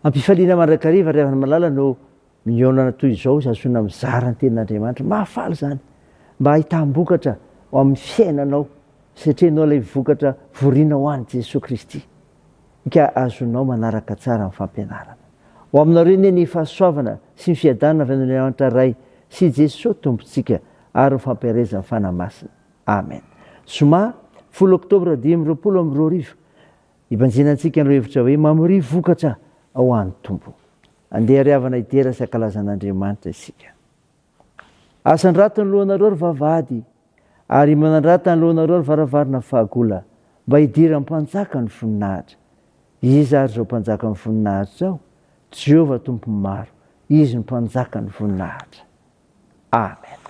ampifaliana mandrakariva ry avana malala no miaonana toy izao zasoina mizara ny tenin'Andriamanitra mahafaly zany mba ahitam-bokatra ho amin'ny fiainanao satria ilay vokatra vorina ho an'i Jesosy Kristy ka azonao manaraka tsara ny fampianarana ho aminareo ny fahasoavana sy ny fiadanana avy amin'Andriamanitra ray sy Jesosy tompontsika ary ny fampiarezana fanamasina amen. Zoma 10 oktobra 2022 ibanjenantsika nireo hevitra hoe mamory vokatra ao an'ny tompo. Andeha ry havana idera sy ankalazan'Andriamanitra isika. Asandrato ny lohanareo ry vavahady ary manandrata ny lohanareo ry varavarana fahagola mba hidira mpanjaka ny voninahitra. Izy ary zao mpanjaka ny voninahitra zao Jehovah tompo maro, izy ny mpanjaka ny voninahitra. Amen.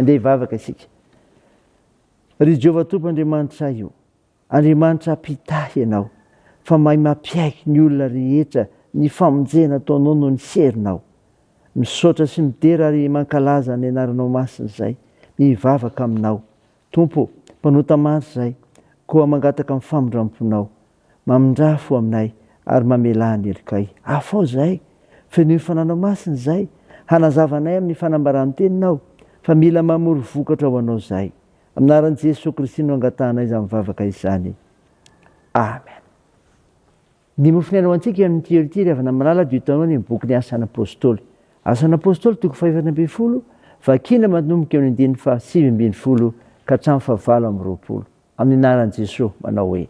Andeha hivavaka isika. Ry Jehovah tompo Andriamanitra io, Andriamanitra mpitahy ianao, fa mahay mampiaiky ny olona rehetra ny famonjena ataonao no ny serinao. Misaotra sy midera ary mankalaza ny anaranao masina izay, mivavaka aminao. Tompo, mpanota mandry izay, koa mangataka amin'ny famondram-ponao, mamindrafo aminay ary mamelahany erikay. Afao zahay fa ny fananao masiny zay hanazavanay amin'ny fanambarany teninao fa mila mamory vokatra ho anao zahay. Aminaran'i Jesosy Kristy no angatanay izany mivavaka izany. Amen. Ny mofinaina antsika amin'ny tioritiry avy na malala dia hitanao ny boky ny asan'ny apôstôly. Asan'ny apôstôly toko 5:20 vakina manomboka eo amin'ny 7:20 ka hatramin'ny 8:20 amin'ny anaran'i Jesosy manao hoe: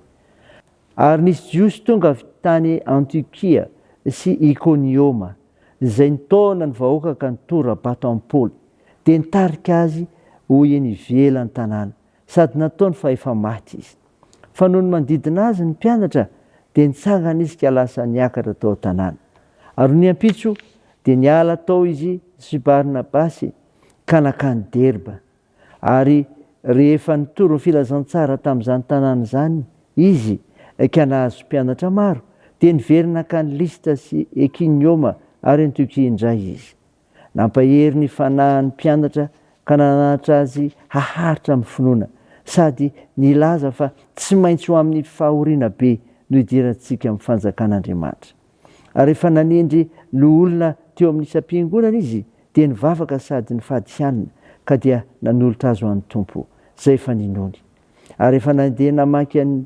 ary nisy jiosy tonga avy tany Antiokia sy Ikonioma izay nitaona ny vahoaka ka nitorabato amin'ny Paoly dia nitarika azy ho eny ivelan'ny tanàna sady nataony fa efa maty izy. Fa noho ny manodidina azy ny mpianatra dia nitsangana izy ka lasa niakatra tao an-tanàna. Ary ny ampitso dia niala tao izy sy Barnabasy ka nakany Derba. Ary rehefa nitoro ny filazantsara tamin'izany tanàna izany izy ka nahazo mpianatra maro dia niverina nakany Listra sy Ikonioma ary Antiokia indray izy. Nampahery ny fanahin'ny mpianatra ka nananatra azy haharitra amin'ny finoana sady nilaza fa tsy maintsy ho amin'ny fahoriana be no hidirantsika amin'ny fanjakan'Andriamanitra. Ary rehefa nanendry ny olona teo amin'ny isam-piangonana izy dia nivavaka sady nifadisianina ka dia nanolotra azy ho an'ny Tompo izay efa ninony. Ary rehefa nandeha namaky an'ny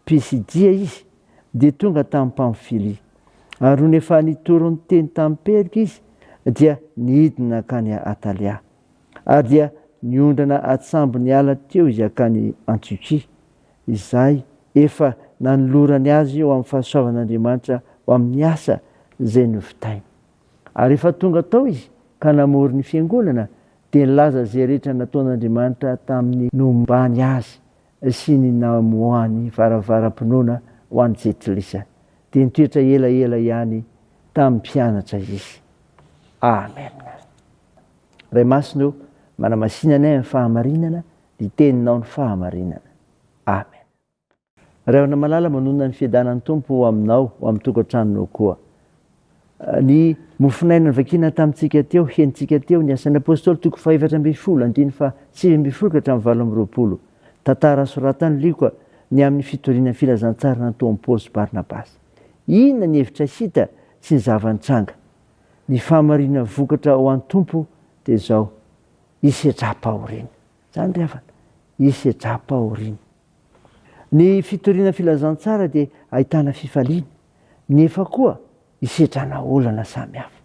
Pisidia izy dia tonga tamin'ny Pamfilia. Ary no efa nitoro ny teny tamin'ny Perga izy dia nidina akany Atalia. Ary dia niondrana atsambo ny ala teo izy akany Antiokia. Izay efa nanolorany azy eo amin'ny fahasoavan'Andriamanitra ho amin'ny asa izay novitainy. Ary efa tonga tao izy ka namory ny fiangonana dia nilaza izay rehetra nataon'Andriamanitra tamin'ny nombany azy sy ny namoahany varavaram-pinoana ho an'ny Jetilisa. Dia nitoetra elaela ihany tamin'ny mpianatra izy. Amen. Ray masina manamasinana amin'ny fahamarinana ny teninao ny fahamarinana. Amen. Ray avana malala manonona ny fiadanan'ny Tompo ho aminao ho amin'ny tokantranonao koa. Ny mofinaina vakina tamintsika teo, henitsika teo ny asan'ny apôstôly toko 4:20 fa 7:20 ka hatramin'ny 8:20. Tantara soratany Lioka ny amin'ny fitoriana filazantsara nataon'i Paoly sy Barnabasy. Inona ny hevitra hita sy ny zava-nitranga? Ny fahamarinana vokatra ho an'ny Tompo dia izao: hisetra-pahoriana. Zany ry havana, hisetra-pahoriana. Ny fitoriana filazantsara dia ahitana fifaliana, nefa koa hisetrana olana samihafa.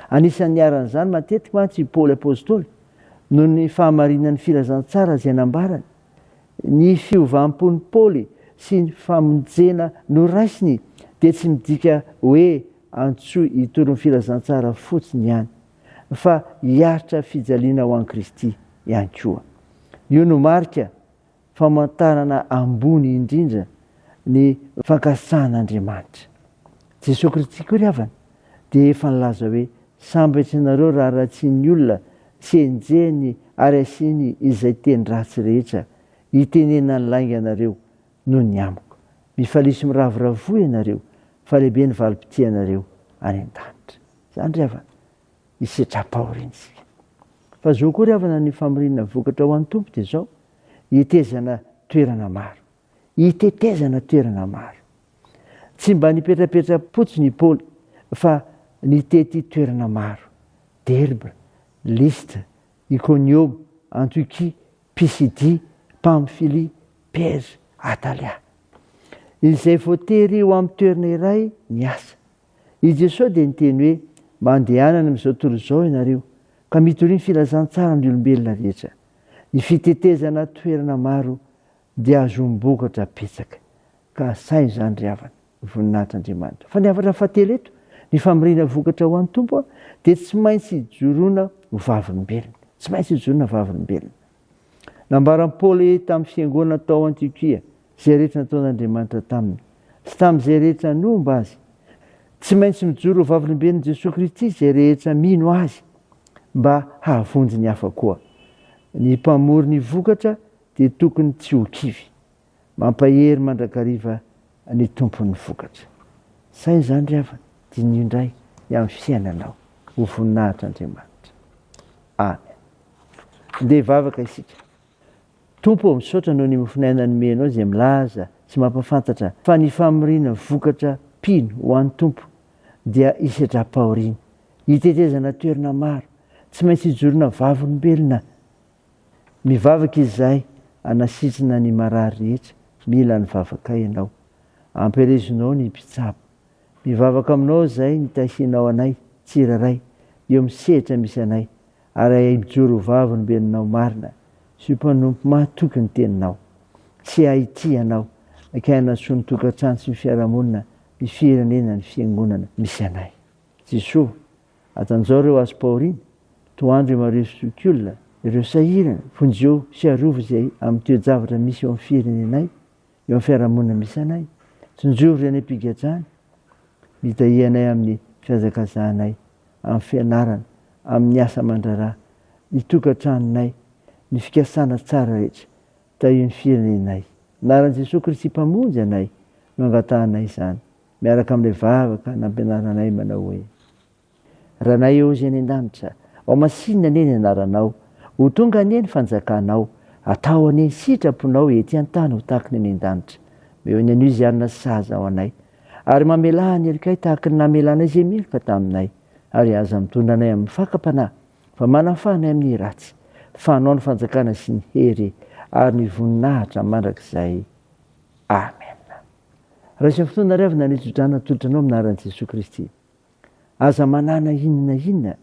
Anisan'ny aran'izany matetika mantsy Paoly apôstôly noho ny fahamarinan'ny filazantsara izay nambarany. Ny fiovam-pon'ny Paoly sy ny famonjena noraisiny dia tsy midika hoe antsoy hitoro ny filazantsara fotsiny ihany, fa hiaritra fijaliana ho an'i Kristy ihany koa. Io no marika famantarana ambony indrindra ny fankasitrahan'Andriamanitra. Jesosy Kristy koa ry havana dia efa nilaza hoe: sambatra ianareo raha ratsian'ny olona sy enjehiny ary asiany izay teny ratsy rehetra hitenena ny lainga ianareo noho ny amiko. Mifalisy miravoravoa ianareo fa lehibe ny valim-pity ianareo any an-danitra. Zany ry havana, hisetra-pahoriana isika. Fa zao koa ry havana ny famarinana vokatra ho an'ny Tompo dia izao: hitezana toerana maro, hitetezana toerana maro. Tsy mba nipetrapetra-potsiny Paoly fa nitety toerana maro: Derba, Listra, Ikonioma, Antiokia, Pisidia, Pamfilia, Perga, Atalia. Izay voatery ho amin'ny toerana iray ny asa. I Jesosy dia niteny hoe: mandehanana amin'izao tontolo izao ianareo ka mitoriany filazantsara ny olombelona rehetra. Ny fitetezana toerana maro dia azombokatra betsaka. Ka saina izany ry havana, voninahitr'Andriamanitra. Fa ny havatra fahatelo eto, ny famarina vokatra ho an'ny Tompo dia tsy maintsy hijoroana ho vavolombelona. Tsy maintsy hijoroana vavolombelona. Nambaran'i Paoly tamin'ny fiangonana tao Antiokia izay rehetra nataon'Andriamanitra taminy sy tamin'izay rehetra nomba azy. Tsy maintsy mijoro ho vavolombelon'i Jesosy Kristy izay rehetra mino azy mba hahavonjy ny hafa koa. Ny mpamory ny vokatra dia tokony tsy ho kivy, mampahery mandrakariva ny tompony vokatra. Saina izany ry havana, dinio indray ny amin'ny fiainanao ho voninahitr'Andriamanitra. Amen. Ndeha hivavaka isika. Tompo misaotra noho ny mofinaina nomenao izay milaza sy mampafantatra fa ny famarina vokatra mpino ho an'ny tompo dia hisedra-pahoriana, hitetezana toerana maro, tsy maintsy hijorona vavolombelona. Mivavaka izay anasitrina ny marary rehetra, mila ny vavaka ianao. Ampirezinao ny mpitsabo. Mivavaka aminao izay nitahinao anay tsiraray, eo misehitra misy anay, ary mijoro vavolombelonao marina. Sy mpanompo mahatoky ny teninao, tsy ahity anao, akaina soa ny tokantrano sy ny fiarahamonina, ny firenena, ny fiangonana misy anay. Jesosy, atanjao ireo azo pahoriana, toandro mareo sokiolona, ireo sahirana, vonjeo sy arovo izay amin'ny toe-javatra misy eo amin'ny firenenay, eo amin'ny fiarahamonina misy anay. Tsinjovy any am-pigadrany, mitahianay amin'ny fihazakazahanay, amin'ny fianarana, amin'ny asa aman-draharaha, ny tokantranonay, ny fikasana tsara rehetra, tahio ny firenenay. Anaran'i Jesosy Kristy mpamonjy anay, no angatahanay izany, miaraka amin'ilay vavaka nampianaranay manao hoe: Ranay eo izay any an-danitra, ao masinina anie ny anaranao, ho tonga anie ny fanjakanao, atao anie ny sitraponao ety an-tany ho tahaka ny any an-danitra. Eo ny anio izay arina saza ao anay, ary mamelà ny elikay tahaka ny namelanay izay meloka taminay, ary aza mitondra anay amin'ny fakam-panahy, fa manafanay amin'ny ratsy, fanao ny fanjakana sy ny hery, ary ny voninahitra mandrakizay. Amen. Raha isy fotoana riavana ny tsodrana tolotranao aminaran'i Jesosy Kristy. Aza manana inona,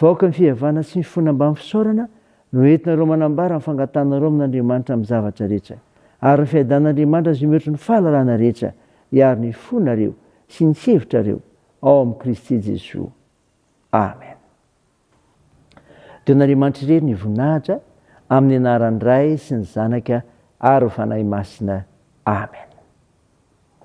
vaoaka ny fihavana sy ny fona ambany fisaorana, no entinareo manambara ny fangatanareo amin'Andriamanitra amin'ny zavatra rehetra, ary ny fiadan'Andriamanitra sy mihoatra ny fahalalana rehetra, hiaro ny fonareo sy ny hevitrareo ao amin'ny Kristy Jesosy. Amen. Teon'Andriamanitra irery ny voninahitra, amin'ny anaran'ny Ray sy ny Zanaka ary ny Fanahy Masina. Amen.